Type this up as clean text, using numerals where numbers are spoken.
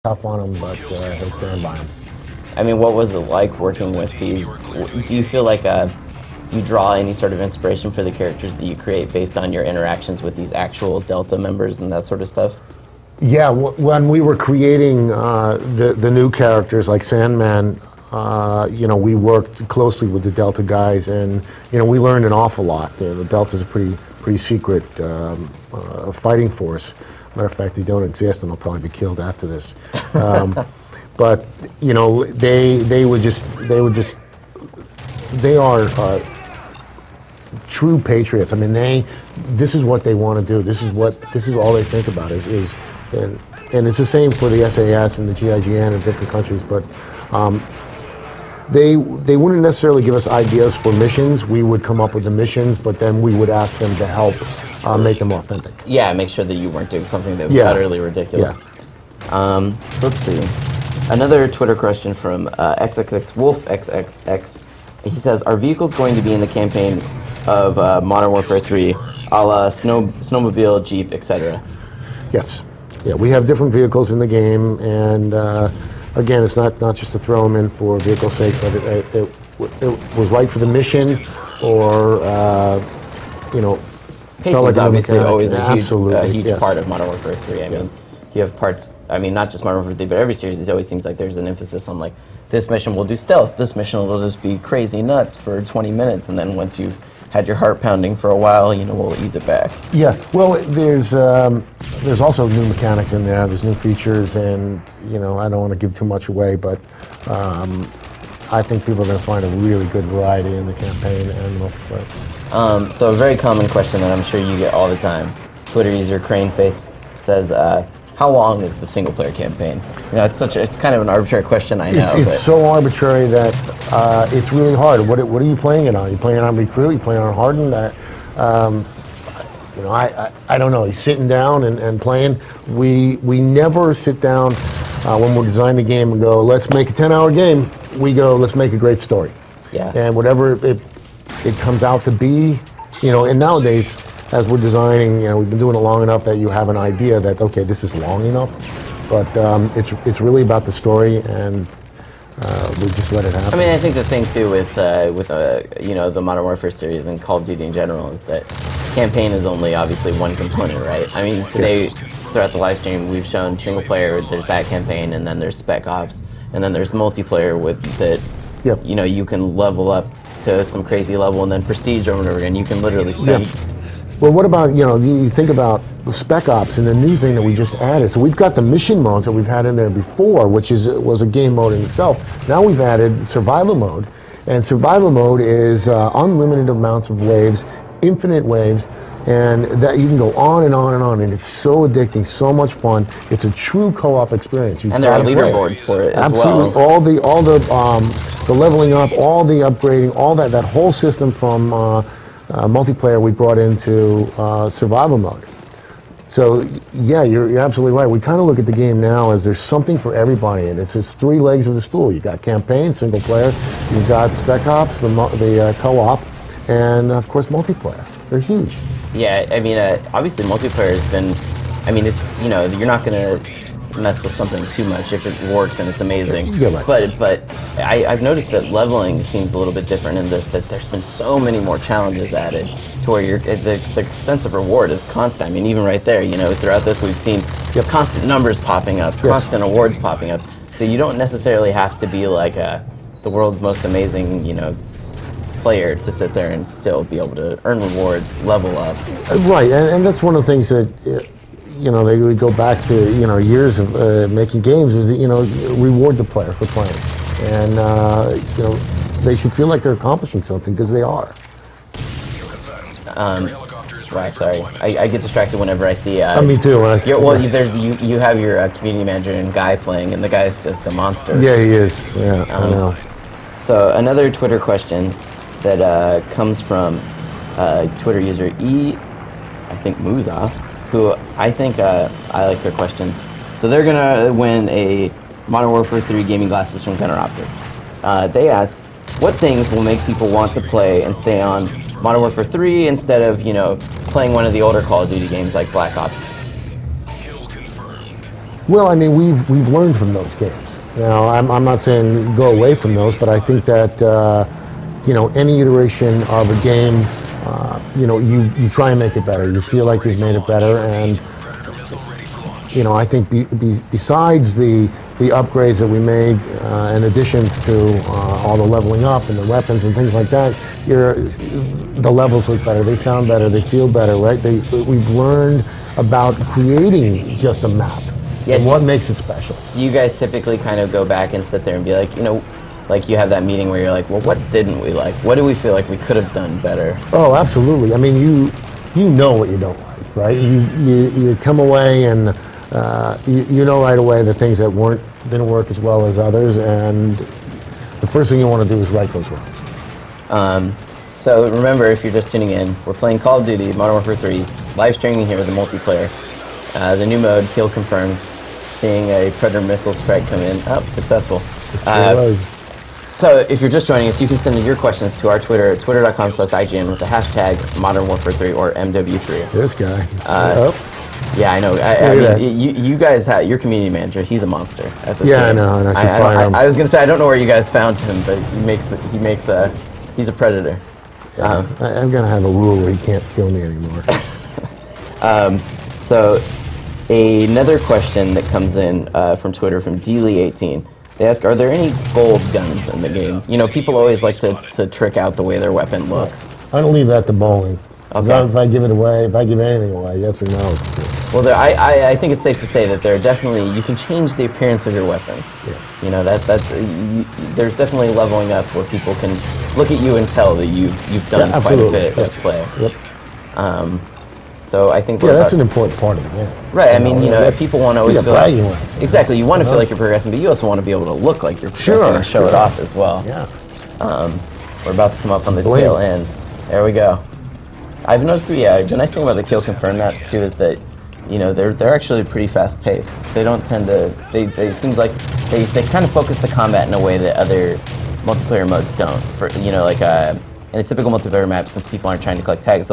tough on him, but he'll stand by him. I mean, what was it like working with these? Do you feel like you draw any sort of inspiration for the characters that you create based on your interactions with these actual Delta members and that sort of stuff? Yeah, when we were creating the new characters like Sandman, we worked closely with the Delta guys, and we learned an awful lot. The Delta's a pretty secret fighting force. Matter of fact, they don't exist, and they'll probably be killed after this. But they are true patriots. I mean, this is what they want to do. This is all they think about and it's the same for the SAS and the GIGN in different countries. But they wouldn't necessarily give us ideas for missions. We would come up with the missions, but then we would ask them to help make them authentic. Yeah, make sure that you weren't doing something that was utterly ridiculous. Yeah. Let's see. Another Twitter question from XXXWolfXXX. He says, are vehicles going to be in the campaign of Modern Warfare 3, a la snowmobile, Jeep, etc.? Yes. Yeah, we have different vehicles in the game, and again, it's not just to throw them in for vehicle's sake, but it was right for the mission, or Pacing is obviously always a huge yes. part of Modern Warfare 3. I mean, you have parts. I mean, not just Modern Warfare 3, but every series. It always seems like there's an emphasis on like this mission will do stealth, this mission will just be crazy nuts for 20 minutes, and then once you've had your heart pounding for a while, we'll ease it back. Yeah, well, there's also new mechanics in there. There's new features, and I don't want to give too much away, but I think people are going to find a really good variety in the campaign and multiplayer. So a very common question that I'm sure you get all the time. Twitter user Craneface says, how long is the single-player campaign? It's kind of an arbitrary question, I know. It's so arbitrary that it's really hard. What are you playing it on? Are you playing it on Recruit? Are you playing it on Hardened? I don't know. You're sitting down and playing. We never sit down when we're designing a game and go, let's make a 10-hour game. We go, let's make a great story. Yeah. And whatever it comes out to be, and nowadays, as we're designing, we've been doing it long enough that you have an idea that, okay, this is long enough, but it's really about the story, and we just let it happen. I mean, I think the thing too with the Modern Warfare series and Call of Duty in general is that campaign is only obviously one component, right? I mean, today throughout the live stream we've shown single player. There's that campaign, and then there's Spec Ops, and then there's multiplayer with that. Yep. You can level up to some crazy level, and then Prestige over and over again. You can literally spend. Yep. Well, what about, you think about the Spec Ops and the new thing that we just added. So we've got the mission modes that we've had in there before, which was a game mode in itself. Now we've added survival mode, and survival mode is unlimited amounts of waves, infinite waves, and that you can go on and on and on, and it's so addicting, so much fun. It's a true co-op experience. And there are leaderboards for it as well. Absolutely, all the leveling up, all the upgrading, all that whole system from multiplayer we brought into survival mode. So yeah, you're absolutely right. We kind of look at the game now as there's something for everybody, and it's just three legs of the stool. You got campaign, single player, you've got Spec Ops, the co-op, and of course multiplayer. They're huge. Yeah, I mean, obviously multiplayer has been. I mean, it's you're not going to mess with something too much if it works and it's amazing. Yeah, right. But I've noticed that leveling seems a little bit different in this, that there's been so many more challenges added to where the sense of reward is constant. I mean, even right there, throughout this we've seen constant numbers popping up, constant awards popping up. So you don't necessarily have to be like the world's most amazing, player to sit there and still be able to earn rewards, level up. Right, and that's one of the things that they would go back to years of making games is reward the player for playing, and they should feel like they're accomplishing something, because they are. Right, sorry, I get distracted whenever I see. Me too. You have your community manager and Guy playing, and the guy's just a monster. Yeah, he is. Yeah, I know. So another Twitter question that comes from Twitter user I think Muza, who I think I like their question. So they're gonna win a Modern Warfare 3 gaming glasses from Gunner Optics. They ask, what things will make people want to play and stay on Modern Warfare 3 instead of playing one of the older Call of Duty games like Black Ops? Well, I mean, we've learned from those games. Now, I'm not saying go away from those, but I think that you know, any iteration of a game, you know, you try and make it better. You feel like you've made it better, and you know, I think besides the upgrades that we made, in additions to all the leveling up and the weapons and things like that, the levels look better, they sound better, they feel better, right? We've learned about creating just a map, and what makes it special. Do you guys typically kind of go back and sit there and be like, you know, like you have that meeting where you're like, well, what didn't we like? What do we feel like we could have done better? Oh, absolutely. I mean, you know what you don't like, right? You come away and you know right away the things that didn't work as well as others, and the first thing you want to do is right those wrongs. So remember, if you're just tuning in, we're playing Call of Duty Modern Warfare 3, live streaming here with the multiplayer. The new mode, kill confirmed. Seeing a Predator missile strike come in. Oh, successful. It sure was. So if you're just joining us, you can send in your questions to our Twitter at twitter.com/IGN with the hashtag Modern Warfare 3 or MW3. This guy. Yeah, I know. I mean, you guys have your community manager. He's a monster. At this yeah, game. I know, and I should find him. I was gonna say I don't know where you guys found him, but he's a predator. Yeah, I'm gonna have a rule where he can't kill me anymore. So another question that comes in from Twitter from Dealey18. They ask, are there any gold guns in the game? You know, people always like to trick out the way their weapon looks. I'm gonna leave that to bowling. Okay. If I give it away, if I give anything away, yes or no. Well, I think it's safe to say that there are definitely, you can change the appearance of your weapon. Yes. You know, there's definitely leveling up where people can look at you and tell that you've done quite a bit as a player. Yep. So I think that's an important part of the game. Right. I mean, you know, if people want to always feel like, exactly, you want to feel like you're progressing, but you also want to be able to look like you're progressing and show it off as well. Yeah. We're about to come up on the tail end. There we go. I've noticed the nice thing about the kill confirm maps too is that, you know, they're actually pretty fast paced. They don't tend to. They seems like they kind of focus the combat in a way that other multiplayer modes don't. For, you know, like in a typical multiplayer map, since people aren't trying to collect tags, they'll